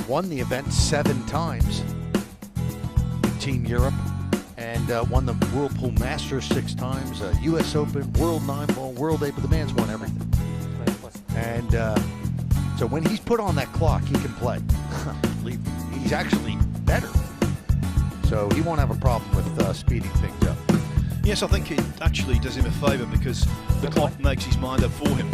won the event 7 times with Team Europe, and won the Whirlpool Masters 6 times, U.S. Open, World 9-ball, World 8, but the man's won everything. And so when he's put on that clock, he can play. He's actually better. So he won't have a problem with speeding things up. Yes, I think it actually does him a favour because the clock makes his mind up for him.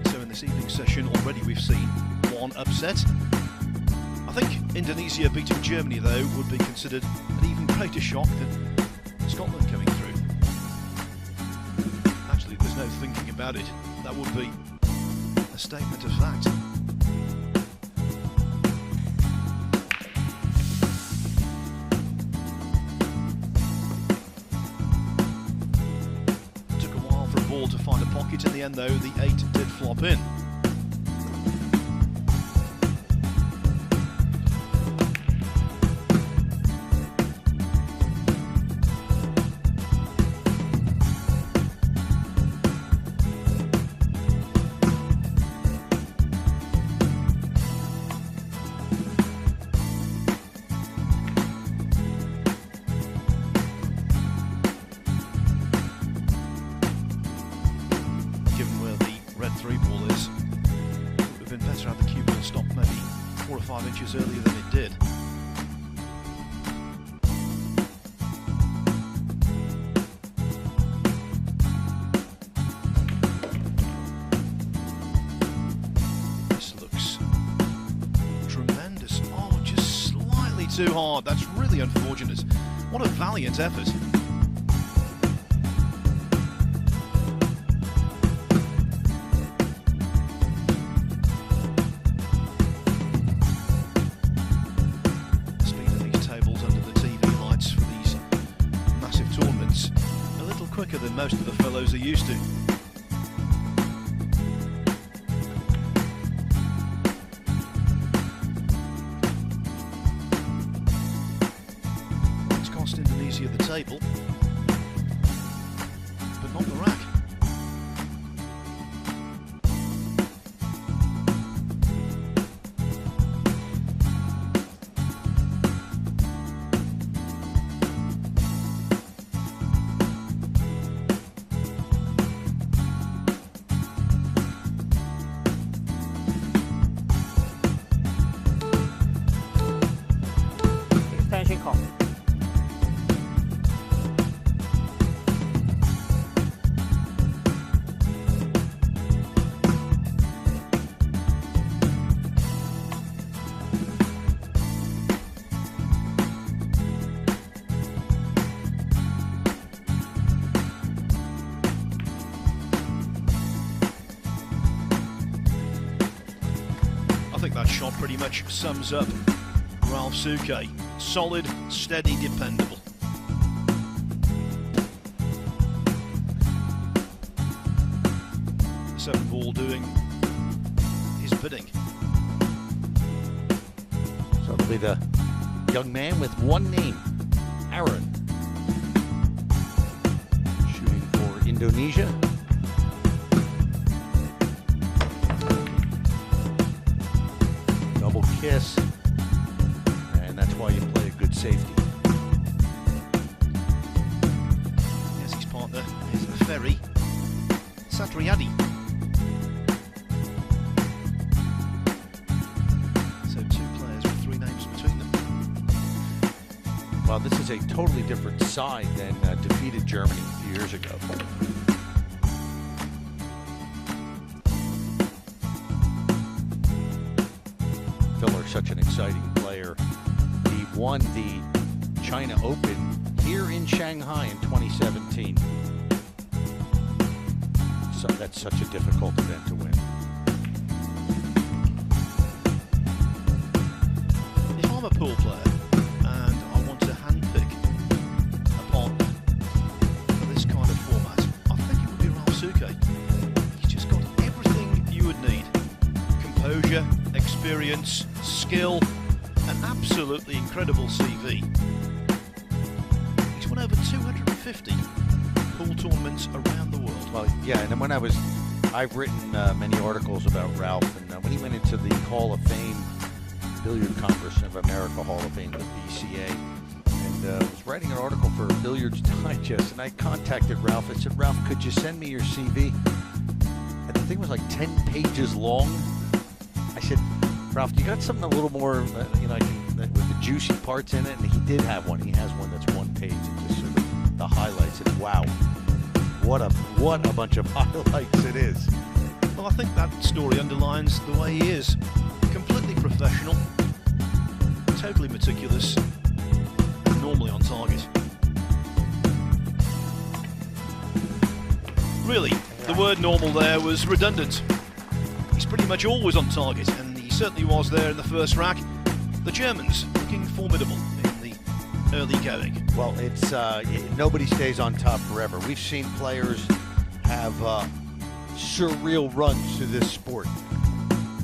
So in this evening session already we've seen one upset. I think Indonesia beating Germany though would be considered an even greater shock than Scotland coming through. Actually, there's no thinking about it. That would be a statement of fact. Took a while for a ball to find a pocket. In the end though, the 8 did flop in. Given where the red 3 ball is, it would have been better had the cue ball stopped maybe 4 or 5 inches earlier than it did. This looks tremendous. Oh, just slightly too hard. That's really unfortunate. What a valiant effort. Quicker than most of the fellows are used to. It's cost Indonesia the table, but not the rack. Call. I think that shot pretty much sums up Ralph Suke. Solid, steady, dependable. The 7 ball doing his bidding. So it'll be the young man with one name, Aaron, shooting for Indonesia. Double kiss. That's why you play a good safety. Yes, his partner is the Ferry Satriadi. So 2 players with 3 names between them. Well, this is a totally different side than defeated Germany a few years ago. Filler, such an exciting player. He won the China Open here in Shanghai in 2017. So that's such a difficult event to win. If I'm a pool player and I want to handpick a partner for this kind of format, I think it would be Ralph Suke. He's just got everything you would need. Composure, experience, skill, an absolutely incredible CV. won over 250 pool tournaments around the world. Well, yeah, and when I've written many articles about Ralph, and when he went into the Hall of Fame, Billiard Congress of America Hall of Fame, the BCA, and was writing an article for Billiards Digest, and I contacted Ralph. I said, Ralph, could you send me your CV? And the thing was like 10 pages long. I said, Ralph, you got something a little more, with the juicy parts in it? And he did have one. He has one that's one page and just sort of the highlights. And wow, what a bunch of highlights it is. Well, I think that story underlines the way he is. Completely professional, totally meticulous, and normally on target. Really, the word normal there was redundant. He's pretty much always on target, and he certainly was there in the first rack. The Germans looking formidable in the early going. Well, it's nobody stays on top forever. We've seen players have surreal runs to this sport.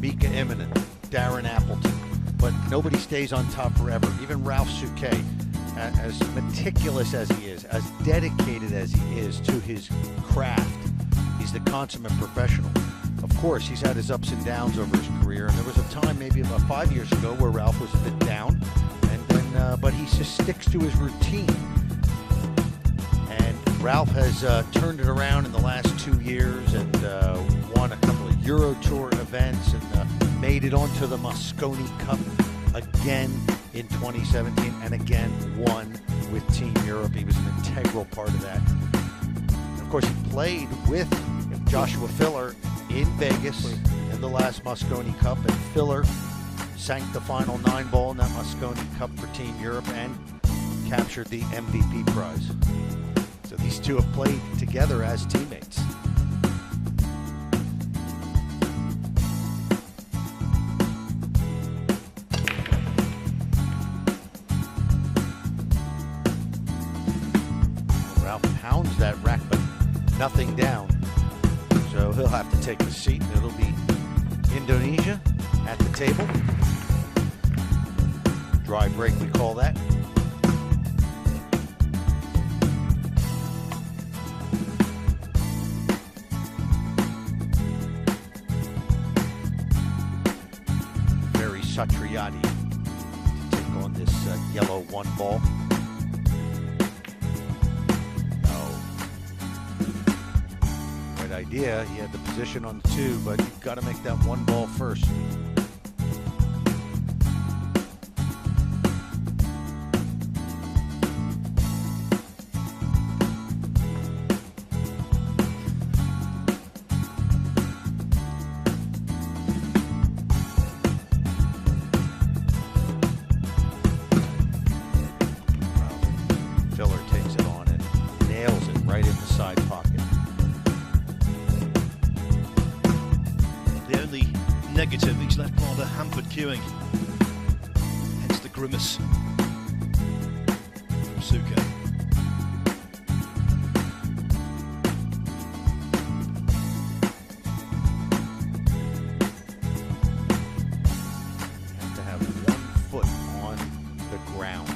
Mika Immonen, Darren Appleton, but nobody stays on top forever. Even Ralph Souquet, as meticulous as he is, as dedicated as he is to his craft, he's the consummate professional. Of course, he's had his ups and downs over his career, and there was a time maybe about 5 years ago where Ralph was a bit down, and then, but he just sticks to his routine. And Ralph has turned it around in the last 2 years and won a couple of Euro Tour events and made it onto the Mosconi Cup again in 2017, and again won with Team Europe. He was an integral part of that. And of course, he played with Joshua Filler in Vegas in the last Mosconi Cup, and Filler sank the final 9-ball in that Mosconi Cup for Team Europe and captured the MVP prize. So these two have played together as teammates. Ralph pounds that rack, but nothing down. So he'll have to take a seat, and it'll be Indonesia at the table. Dry break, we call that. Very Satriati to take on this yellow 1-ball. Idea. He had the position on the 2, but you've got to make that 1-ball first. Filler takes it on and nails it right in the side pocket. The only negative, he's left rather hampered queuing. Hence the grimace from Souquet. You have to have 1 foot on the ground.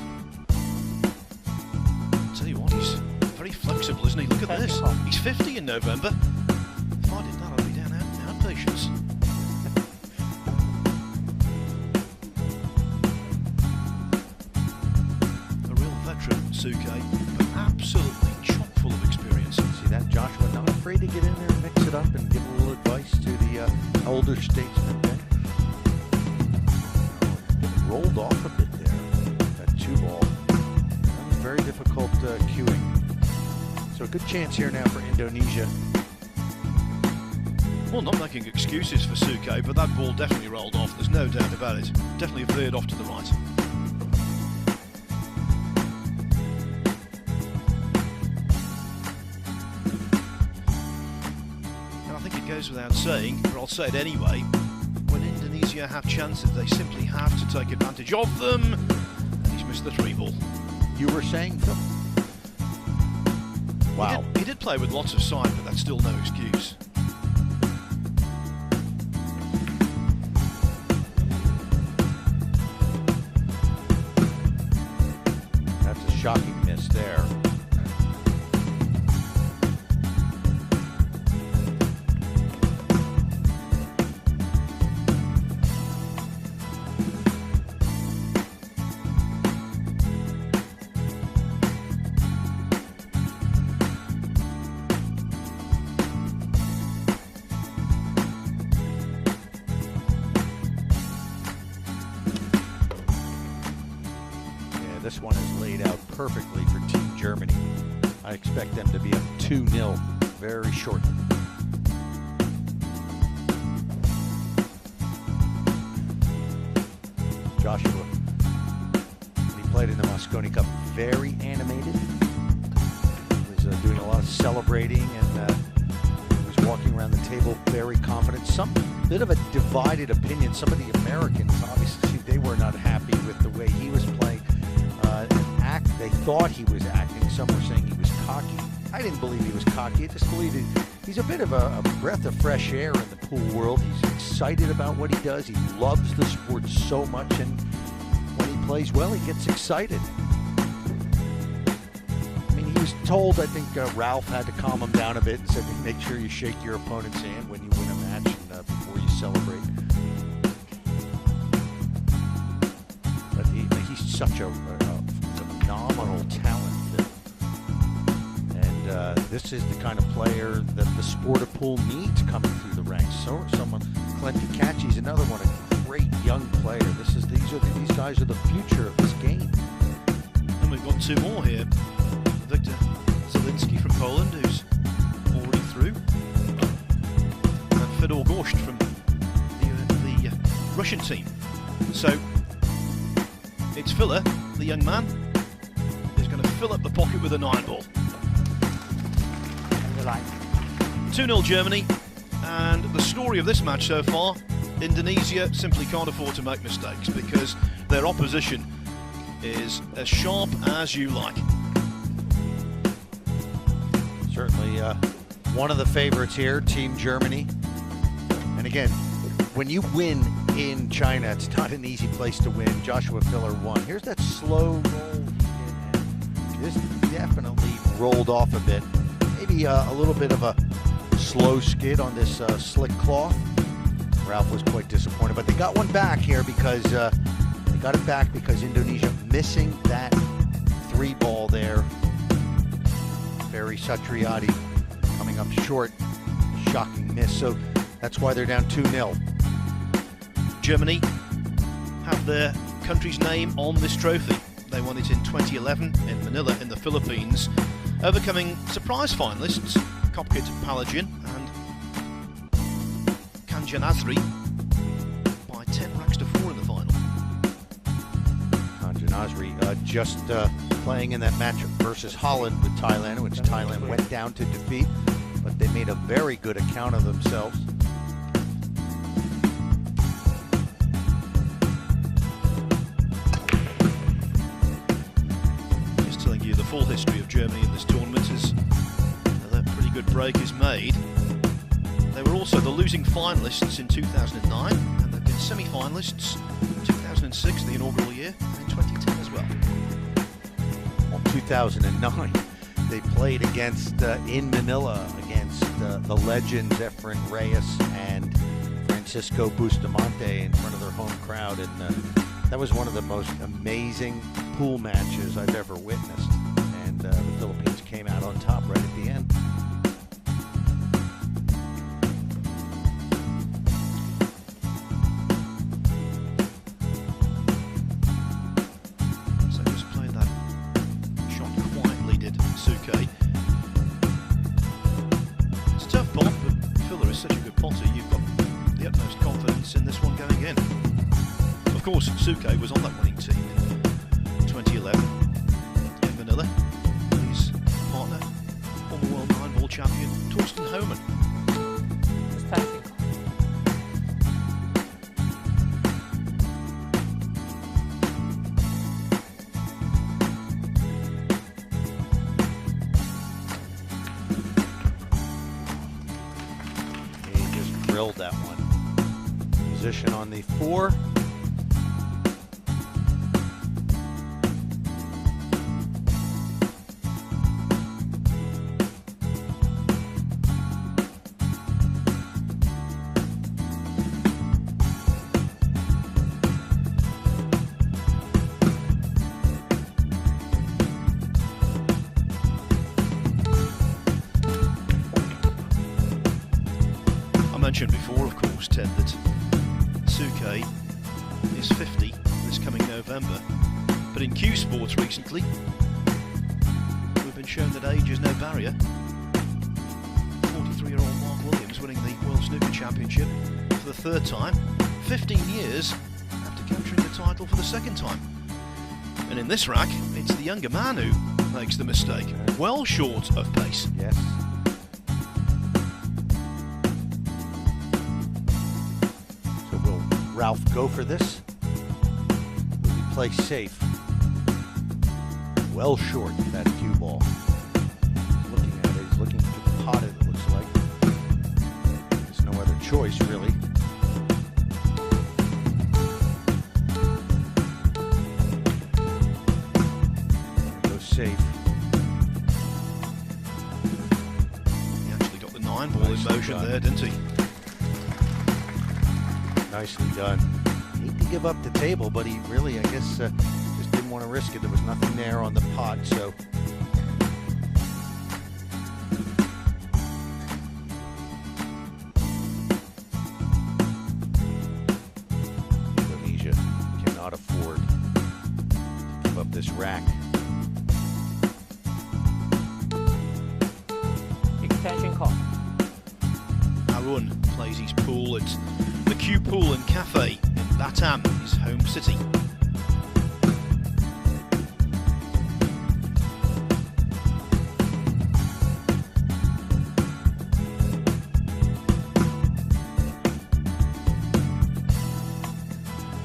I'll tell you what, he's very flexible, isn't he? Look at this. He's 50 in November. If I did that, I'd be down outpatients. A real veteran, Souquet, but absolutely chock full of experience. See that, Joshua? Not afraid to get in there and mix it up and give a little advice to the older statesmen. Rolled off a bit there, that 2-ball. That was very difficult cueing. So a good chance here now for Indonesia. Well, not making excuses for Souquet, but that ball definitely rolled off. There's no doubt about it. Definitely veered off to the right. And I think it goes without saying, but I'll say it anyway, when Indonesia have chances, they simply have to take advantage of them. And he's missed the 3-ball. You were saying, Phil? Wow. He did play with lots of side, but that's still no excuse. That's a shocking miss there. out perfectly for Team Germany. I expect them to be up 2-0 very shortly. Joshua, when he played in the Mosconi Cup, very animated. He was doing a lot of celebrating, and he was walking around the table very confident. Some bit of a divided opinion. Some of the Americans, obviously, they were not happy with the way he was playing. They thought he was acting. Some were saying he was cocky. I didn't believe he was cocky. I just believe he's a bit of a breath of fresh air in the pool world. He's excited about what he does. He loves the sport so much, and when he plays well, he gets excited. I mean, he was told, I think Ralph had to calm him down a bit and said, make sure you shake your opponent's hand when you win a match and before you celebrate. But he's such a phenomenal talent, and this is the kind of player that the sport of pool needs coming through the ranks. So someone, Clint Picachi's another one, a great young player. These guys are the future of this game. And we've got two more here. Victor Zielinski from Poland, who's already through, and Fedor Gorsht from the Russian team. So it's Filler, the young man, who's going to fill up the pocket with a 9-ball. 2-0 Germany, and the story of this match so far, Indonesia simply can't afford to make mistakes because their opposition is as sharp as you like. Certainly one of the favorites here, Team Germany. And again, when you win in China, it's not an easy place to win. Joshua Filler won. Here's that slow roll. This definitely rolled off a bit. Maybe a little bit of a slow skid on this slick cloth. Ralph was quite disappointed, but they got one back here because Indonesia missing that 3-ball there. Ferry Satriati coming up short, shocking miss. So that's why they're down 2-0. Germany have their country's name on this trophy. They won it in 2011 in Manila in the Philippines, overcoming surprise finalists Kopkit Palagin and Kanjanasri by 10 racks to 4 in the final. Kanjanasri just playing in that match versus Holland with Thailand, which Thailand went down to defeat, but they made a very good account of themselves. Just telling you the full history of Germany in this tournament is that pretty good break is made. They were also the losing finalists in 2009, and they've been semi-finalists in 2006, the inaugural year, and in 2010 as well. 2009, they played against in Manila against the legends Efren Reyes and Francisco Bustamante in front of their home crowd, and that was one of the most amazing pool matches I've ever witnessed. And the Philippines came out on top right at the end. It's a tough pot, but Filler is such a good potter, you've got the utmost confidence in this one going in. Of course, Suke was on that winning team in 2011 in Manila. His partner, former world 9-ball champion, Torsten Homan. That one. Position on the 4. I mentioned before, of course, Ted, that Suke is 50 this coming November. But in Q Sports recently, we've been shown that age is no barrier. 43-year-old Mark Williams winning the World Snooker Championship for the third time, 15 years after capturing the title for the second time. And in this rack, it's the younger man who makes the mistake, well short of pace. Yes. So will Ralph go for this? Will he play safe? Well short of that cue ball. Looking at it, he's looking to pot it looks like. There's no other choice really. Safe. He actually got the 9-ball in motion there, didn't he? Nicely done. Hate to give up the table, but he really, I guess, just didn't want to risk it. There was nothing there on the pot, so. Indonesia cannot afford to give up this rack. Extension call. Arun plays his pool at the Q Pool and Cafe in Batam, his home city.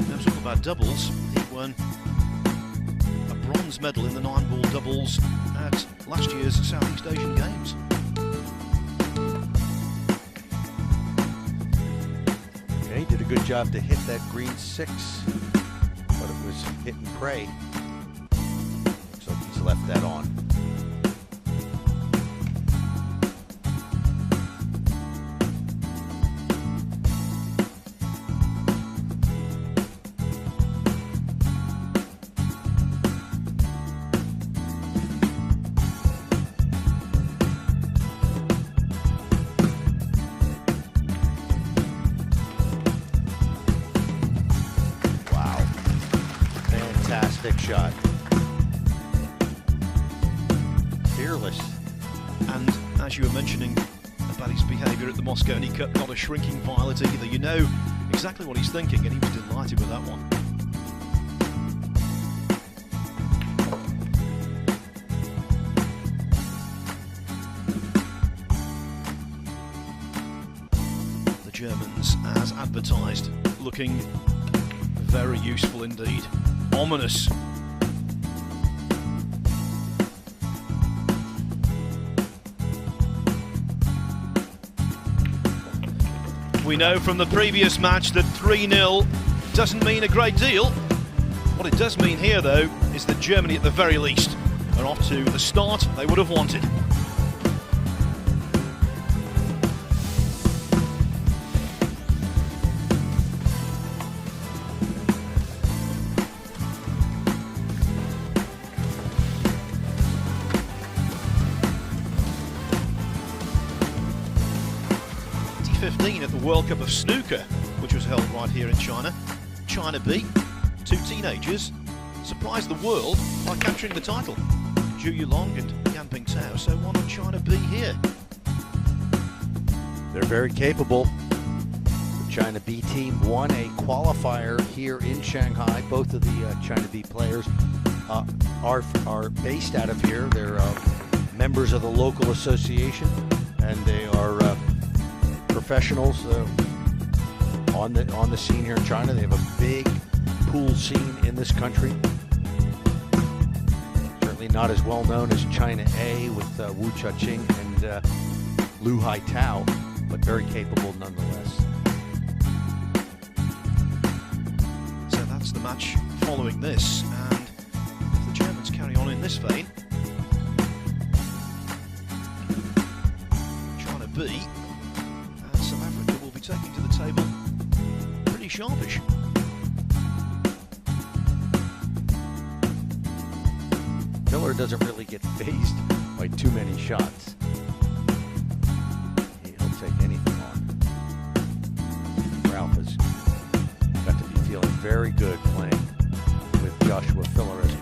Now talking about doubles, he won a bronze medal in the 9-ball doubles at last year's Southeast Asian Games. He did a good job to hit that green 6, but it was hit and pray. Looks like he's left that on. Fantastic shot. Fearless. And as you were mentioning about his behaviour at the Moscone Cup, not a shrinking violet either. You know exactly what he's thinking, and he was delighted with that one. The Germans, as advertised, looking very useful indeed. Ominous. We know from the previous match that 3-0 doesn't mean a great deal. What it does mean here, though, is that Germany, at the very least, are off to the start they would have wanted. At the World Cup of Snooker, which was held right here in China. China B, 2 teenagers, surprised the world by capturing the title. Zhu Yulong and Yan Pingtao, so one on China B here. They're very capable. The China B team won a qualifier here in Shanghai. Both of the China B players are based out of here. They're members of the local association, and they are professionals on the scene here in China. They have a big pool scene in this country. Certainly not as well known as China A with Wu Cha-ching and Lu Hai-tao, but very capable nonetheless. So that's the match following this, and if the Germans carry on in this vein, China B and South Africa will be taking to the table pretty sharpish. Miller doesn't really get fazed by too many shots. He'll take anything on. Ralph has got to be feeling very good playing with Joshua Filler as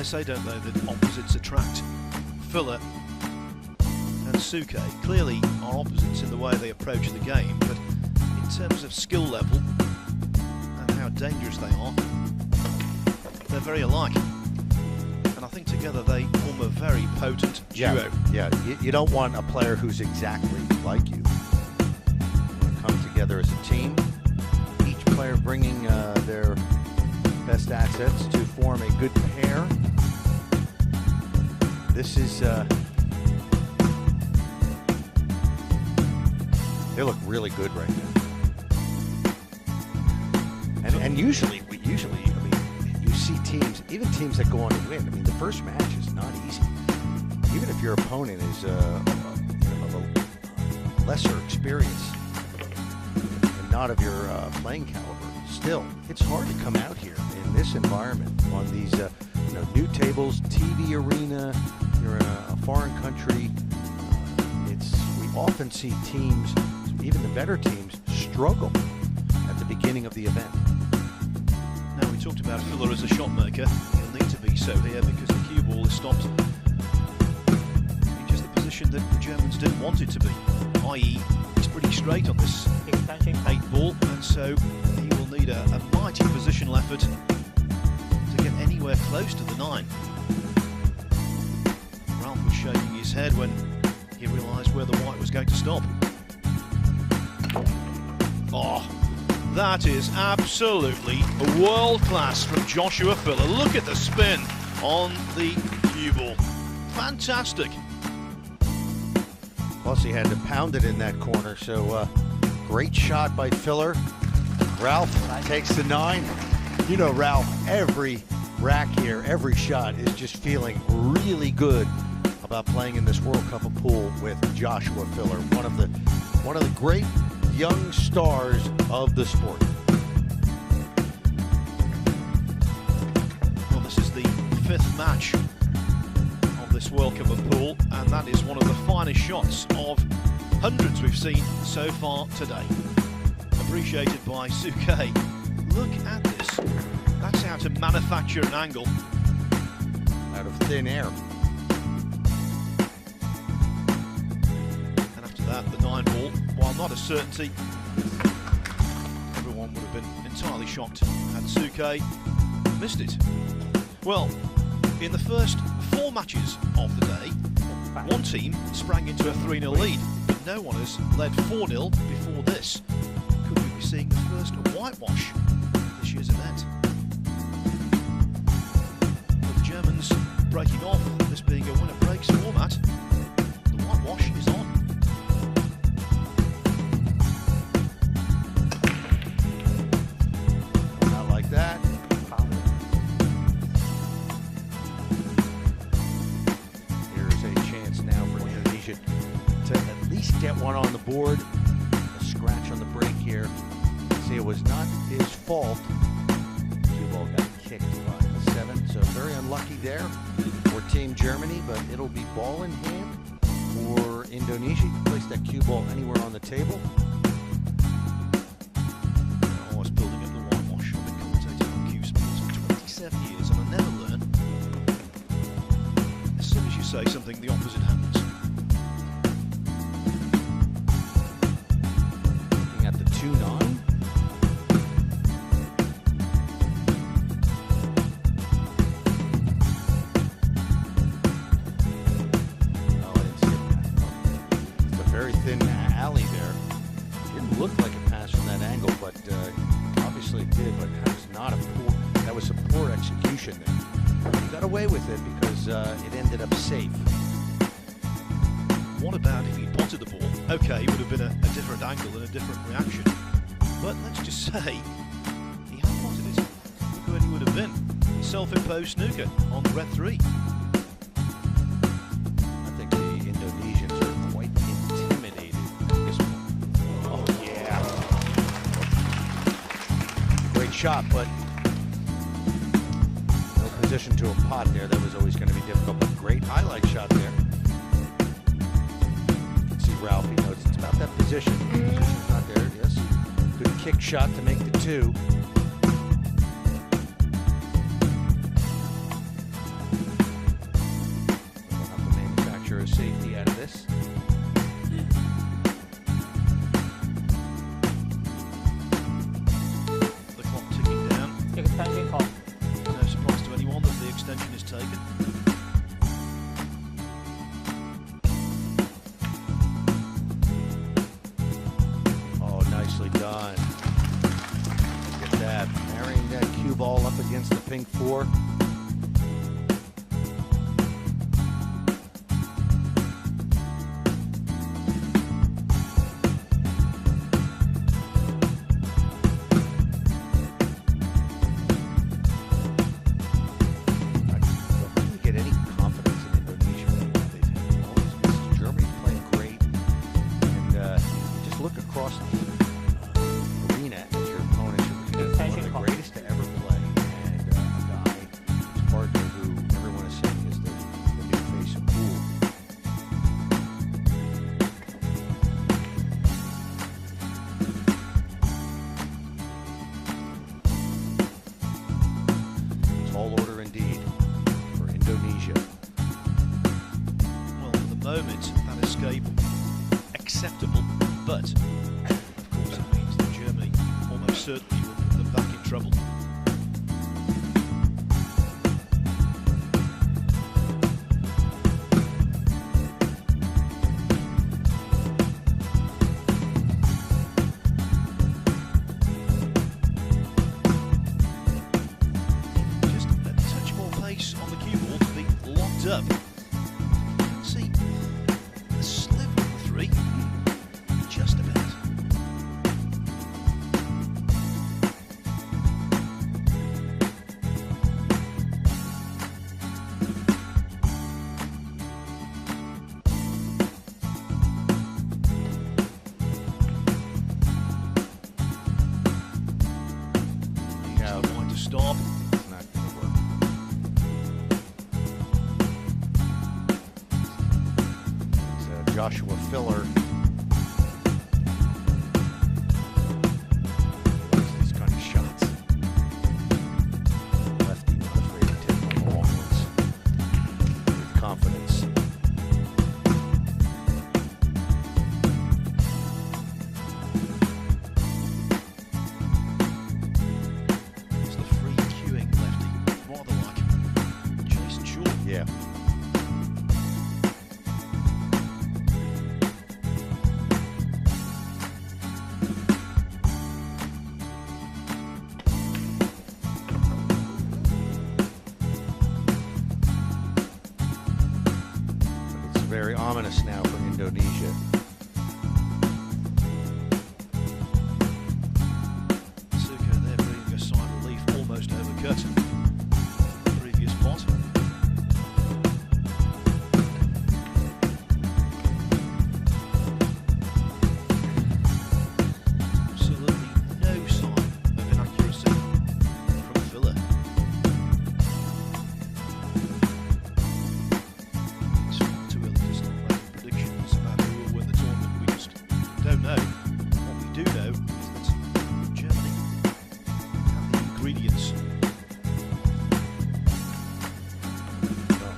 say, don't they, that opposites attract. Filler and Suke clearly are opposites in the way they approach the game, but in terms of skill level and how dangerous they are, they're very alike. And I think together they form a very potent duo. Yeah, you don't want a player who's exactly like you. You come together as a team, each player bringing their best assets to form a good pair. This is, they look really good right now. And usually, I mean, you see teams, even teams that go on to win. I mean, the first match is not easy. Even if your opponent is of a lesser experience and not of your playing caliber, still, it's hard to come out here in this environment on these new tables, TV arena. You're in a foreign country. We often see teams, even the better teams, struggle at the beginning of the event. Now, we talked about Filler as a shot maker. He'll need to be so here because the cue ball is stopped in just the position that the Germans didn't want it to be, i.e. it's pretty straight on this 8 ball, and so he will need a mighty positional effort to get anywhere close to the 9. Ralph was shaking his head when he realised where the white was going to stop. Oh, that is absolutely world class from Joshua Filler. Look at the spin on the cue ball. Fantastic. Plus he had to pound it in that corner, so great shot by Filler. Ralph takes the 9. You know, Ralph, every rack here, every shot is just feeling really good about playing in this World Cup of Pool with Joshua Filler, one of the great young stars of the sport. Well, this is the 5th match of this World Cup of Pool, and that is one of the finest shots of hundreds we've seen so far today. Appreciated by Suke. Look at this. That's how to manufacture an angle out of thin air. And after that, the 9 ball, while not a certainty, everyone would have been entirely shocked had Suke missed it. Well, in the first 4 matches of the day, one team sprang into a 3-0 lead, but no one has led 4-0 before this. Could we be seeing the first whitewash of this year's event? With the Germans breaking off, this being a winner breaks format, the whitewash is on. Not like that. Here's a chance now for Indonesia to at least get one on the board. A scratch on the break here. See, it was not his fault. Cue ball got kicked by the 7, so very unlucky there for Team Germany, but it'll be ball in hand for Indonesia. You place that cue ball anywhere on the table. Always building up the whitewash. I've been commentating on cue sports for 27 years and I never learn. As soon as you say something, the opposite happens. Looking at the 2-9. Thin alley there. Didn't look like a pass from that angle, but obviously it did. But that was a poor execution there. He got away with it because it ended up safe. What about if he'd potted the ball? Okay, it would have been a different angle and a different reaction. But let's just say he had potted it. Look where he would have been. Self-imposed snooker on the red 3. I think the Indonesians are quite intimidated at this point. Oh yeah. Great shot, but no position to a pot there. That was always going to be difficult, but great highlight shot there. See Ralph, he knows it's about that position. Position's not there, yes. Good kick shot to make the 2. safety out of this. The clock ticking down. Extension call. No surprise to anyone that the extension is taken. Oh, nicely done. Look at that. Marrying that cue ball up against the pink 4. Get any confidence in Indonesia right now. They've had all these misses. Germany's playing great. And just look across the arena at your opponent. One of the greatest to ever play. And a guy, his partner, who everyone is saying is the new face of pool. Tall order indeed. Indonesia. Well, for the moment, that escape acceptable, but of course it means that Germany almost certainly will put them back in trouble. Just a touch more pace on the cue ball to be locked up. See, a sliver of the 3, just about. Now, Going to stop. it's not going to work. It's Joshua Filler. Likes these kind of shots. Lefty, not afraid to take the long ones. With confidence. It's the free cueing lefty, rather like Jason Shaw. Yeah. It's very ominous now for Indonesia. Suko there breathing a sigh of relief, almost overcut the previous pot. Absolutely no sign of inaccuracy from Filler. It's far too early to start making predictions about who will win the tournament. We just don't know. What we do know is that Germany have the ingredients.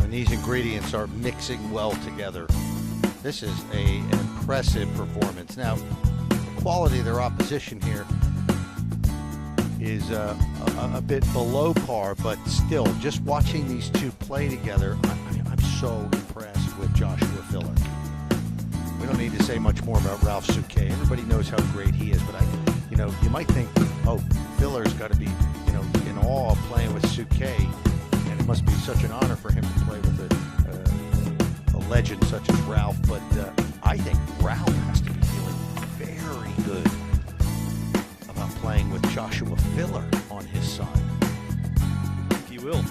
And these ingredients are mixing well together. This is an impressive performance. Now, the quality of their opposition here is a bit below par, but still, just watching these two play together, I'm so impressed with Joshua Filler. We don't need to say much more about Ralph Suke. Everybody knows how great he is, but you might think, oh, Filler's got to be, in awe playing with Suke, and it must be such an honor for him to play with a legend such as Ralph. But I think Ralph has to be feeling very good about playing with Joshua Filler on his side. I think he will.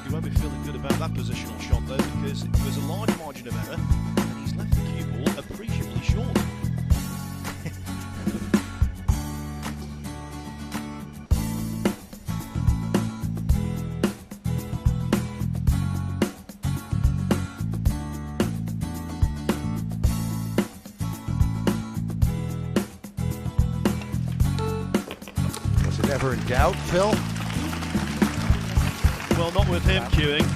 He won't be feeling good about that positional shot though, because it was a large margin of error and he's left the cue ball appreciably short. Was it ever in doubt, Phil? Well, not with him cueing.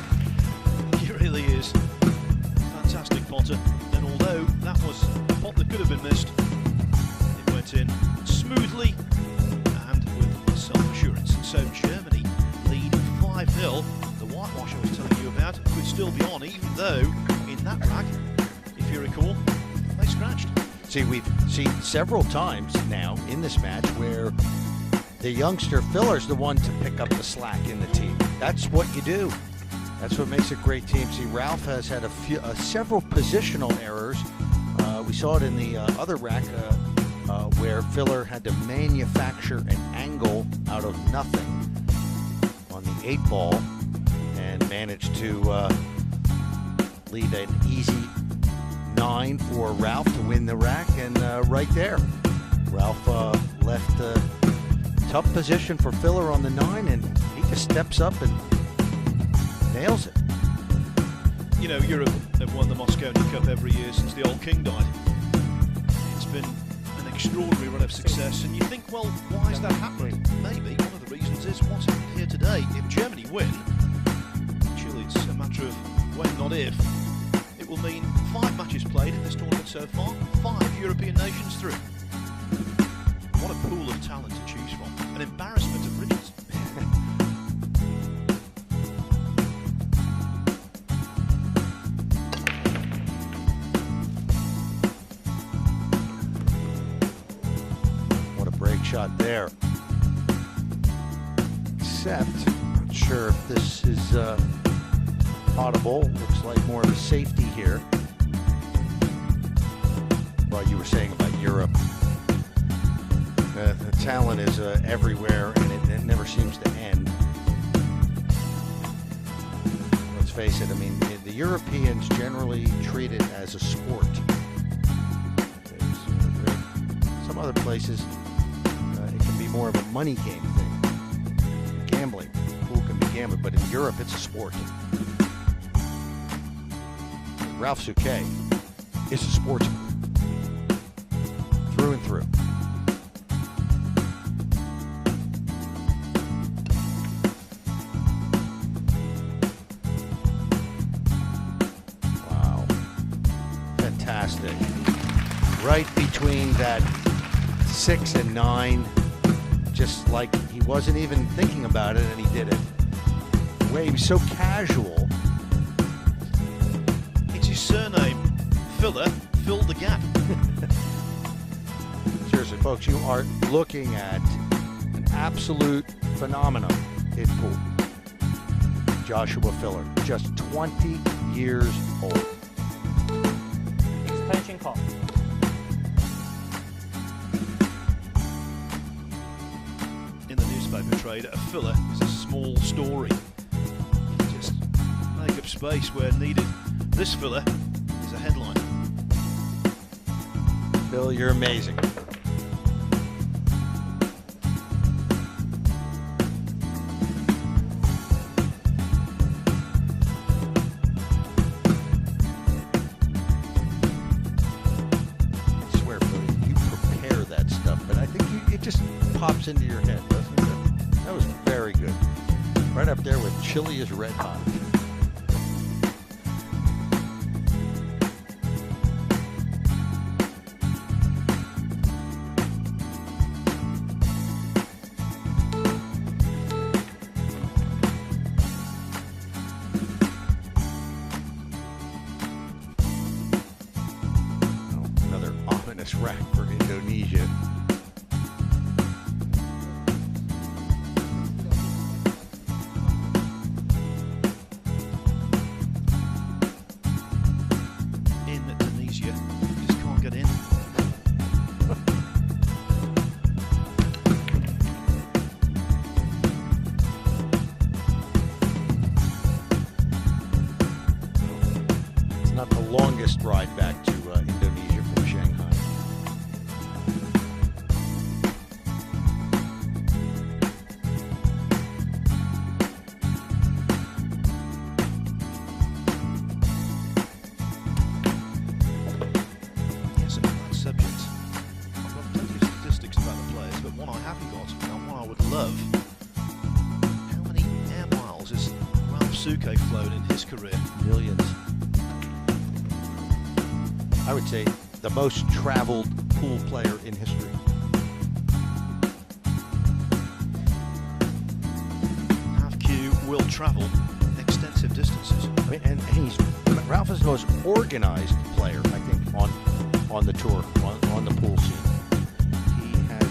He really is a fantastic spotter. Then although that was a pot that could have been missed, it went in smoothly and with self-assurance. So Germany lead 5-0. The whitewash I was telling you about could still be on, even though in that rack, if you recall, they scratched. See, we've seen several times now in this match where the youngster filler's the one to pick up the slack in the team. That's what you do. That's what makes a great team. See, Ralph has had several positional errors. We saw it in the other rack where Filler had to manufacture an angle out of nothing on the 8-ball and managed to lead an easy 9 for Ralph to win the rack. And right there, Ralph left a tough position for Filler on the 9, and he just steps up and nails it. You know, Europe have won the Mosconi Cup every year since the old king died. It's been an extraordinary run of success, and you think, well, why is that happening? Maybe one of the reasons is what's happened here today. If Germany win, actually it's a matter of when, not if, it will mean 5 matches played in this tournament so far, 5 European nations through. What a pool of talent to choose from. An embarrassment of riches. Shot there. Except, not sure if this is audible. Looks like more of a safety here. What you were saying about Europe. The talent is everywhere, and it never seems to end. Let's face it, I mean, the Europeans generally treat it as a sport. Some other places, more of a money game thing. Gambling. Pool can be gambling, but in Europe it's a sport. Ralph Souquet is a sportsman. Through and through. Wow. Fantastic. Right between that 6 and 9. Just like he wasn't even thinking about it, and he did it. The way he was so casual. It's his surname, Filler, filled the gap. Seriously, folks, you are looking at an absolute phenomenon in pool. Joshua Filler, just 20 years old. Expansion call. Newspaper trade, a filler is a small story. Just make up space where needed. This filler is a headline. Bill, you're amazing. I swear, Bill, you prepare that stuff, but I think it just pops into your head, doesn't it? That was very good. Right up there with Chili is Red Hot. Oh, another ominous rack for Indonesia. Not the longest ride back to Indonesia from Shanghai. Yes, and on that subject, I've got plenty of statistics about the players, but one I haven't got, and one I would love. How many air miles has Ralph Souquet flown in his career? Millions. I would say, the most traveled pool player in history. Have-Q will travel extensive distances. I mean, and Ralph is the most organized player, I think, on the tour, on the pool scene. He has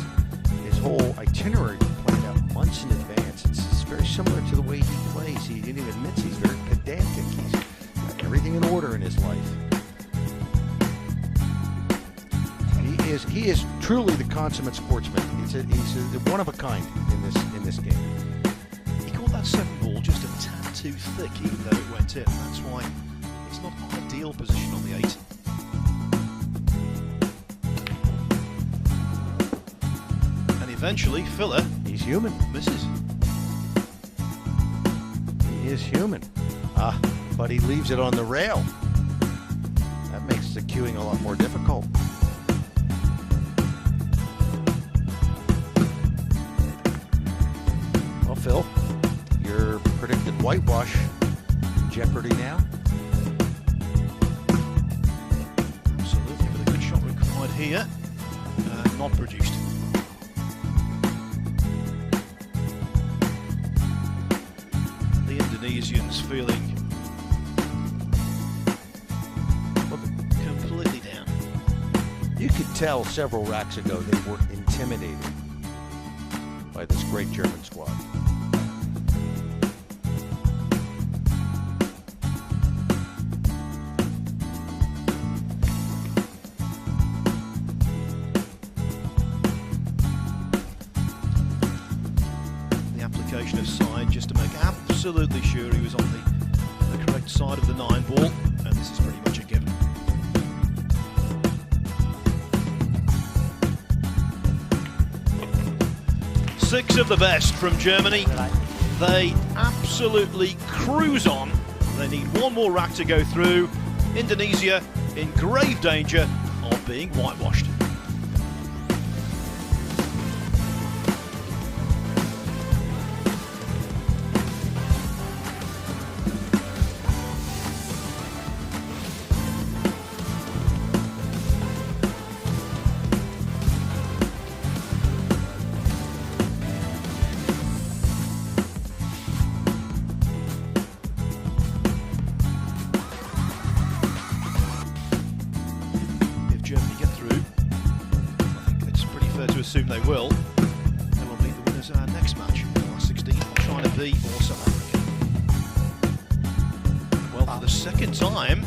his whole itinerary planned out months in advance. It's very similar to the way he plays. He even admits he's very pedantic. He's got everything in order in his life. He is truly the consummate sportsman. He's a one of a kind in this game. He called that 7-ball just a tad too thick, even though it went in. That's why it's not an ideal position on the 8. And eventually, Filler, he's human. Misses. He is human. But he leaves it on the rail. That makes the cueing a lot more difficult. Well, Phil, your predicted whitewash in jeopardy now? Absolutely, but a good shot required here. Not produced. The Indonesians feeling completely down. You could tell several racks ago they were intimidated by this great German squad. The application of side just to make absolutely sure he was on the correct side of the 9-ball, and this is pretty much a given. Six of the best from Germany. They absolutely cruise on. They need one more rack to go through. Indonesia in grave danger of being whitewashed. Germany get through, I think it's pretty fair to assume they will. They will meet the winners of our next match, the last 16, China B or South Africa. Well, for the second time,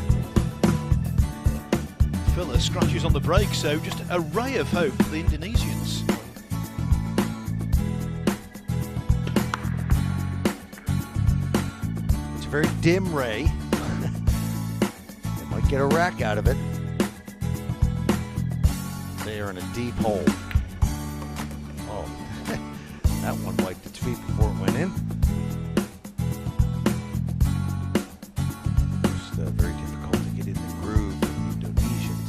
Filler scratches on the brake, so just a ray of hope for the Indonesians. It's a very dim ray. They might get a rack out of it. They are in a deep hole. Oh, that one wiped its feet before it went in. It's very difficult to get in the groove with the Indonesians.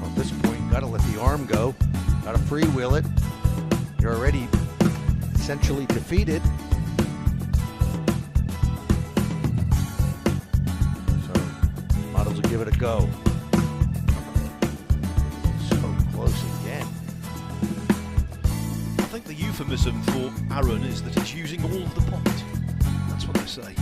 Well, at this point, you gotta let the arm go. Gotta freewheel it. You're already essentially defeated. Give it a go. So close again. I think the euphemism for Aaron is that he's using all of the pot. That's what they say.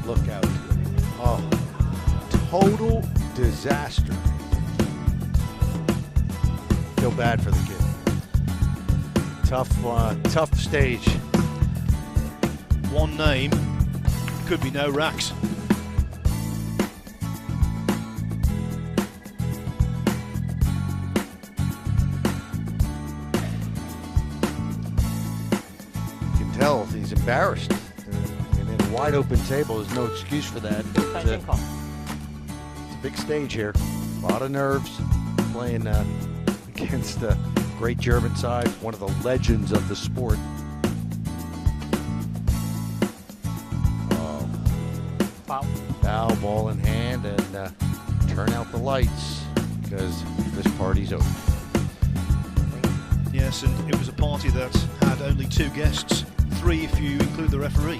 Look out. Oh, total disaster. Feel bad for the kid. Tough stage. One name, could be no racks. You can tell he's embarrassed. a wide open table. There's no excuse for that. It's a big stage here. A lot of nerves playing against a great German side, one of the legends of the sport. Foul, ball in hand, and turn out the lights because this party's over. Yes, and it was a party that had only 2 guests, 3 if you include the referee.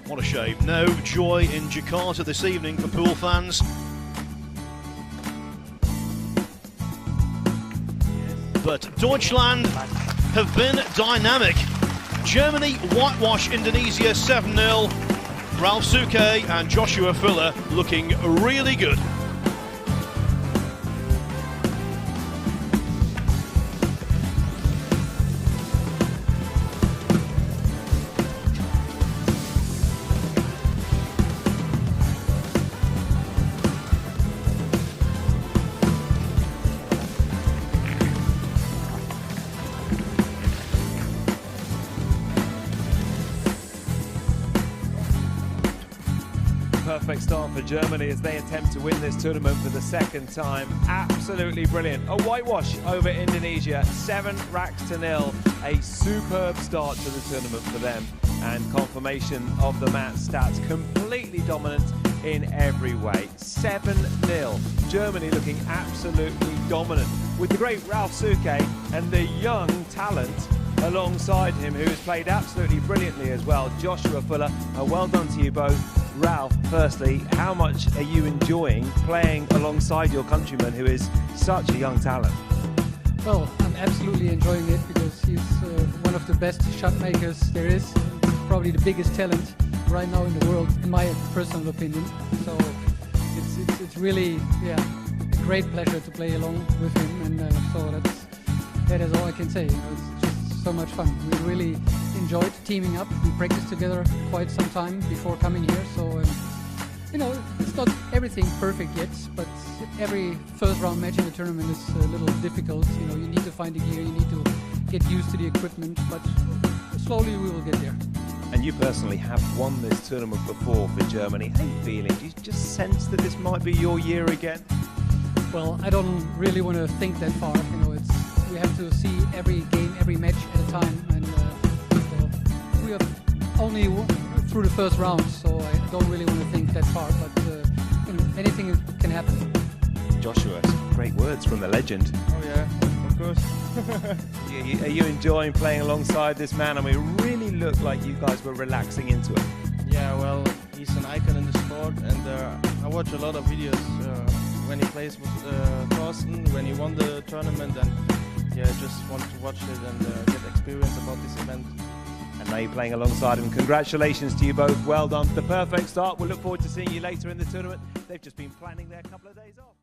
What a shame. No joy in Jakarta this evening for pool fans. But Deutschland have been dynamic. Germany whitewash Indonesia 7-0. Ralf Suke and Joshua Fuller looking really good. Perfect start for Germany as they attempt to win this tournament for the 2nd time. Absolutely brilliant. A whitewash over Indonesia, 7-0. A superb start to the tournament for them, and confirmation of the match stats. Completely dominant in every way. 7-0. Germany looking absolutely dominant, with the great Ralf Suke and the young talent alongside him, who has played absolutely brilliantly as well, Joshua Fuller. Well done to you both. Ralf, firstly, how much are you enjoying playing alongside your countryman, who is such a young talent? Well, I'm absolutely enjoying it because he's one of the best shot makers there is, probably the biggest talent right now in the world, in my personal opinion. So it's really, yeah, a great pleasure to play along with him, and so that is all I can say. You know, it's just so much fun. We really enjoyed teaming up. We practiced together quite some time before coming here, so you know, it's not everything perfect yet, but every first round match in the tournament is a little difficult. You know, you need to find the gear, you need to get used to the equipment, but slowly we will get there. And you personally have won this tournament before for Germany. How are you feeling? Do you just sense that this might be your year again? Well, I don't really want to think that far. You know, we have to see every game, every match at a time, and we are only through the first round, so I don't really want to think that far, but you know, anything can happen. Joshua, great words from the legend. Oh yeah, of course. Are you enjoying playing alongside this man? I mean, it really looked like you guys were relaxing into it. Yeah, well, he's an icon in the sport, and I watch a lot of videos when he plays with Thorsten, when he won the tournament, and yeah, I just want to watch it and get experience about this event. And now you're playing alongside him. Congratulations to you both. Well done. The perfect start. We'll look forward to seeing you later in the tournament. They've just been planning their couple of days off.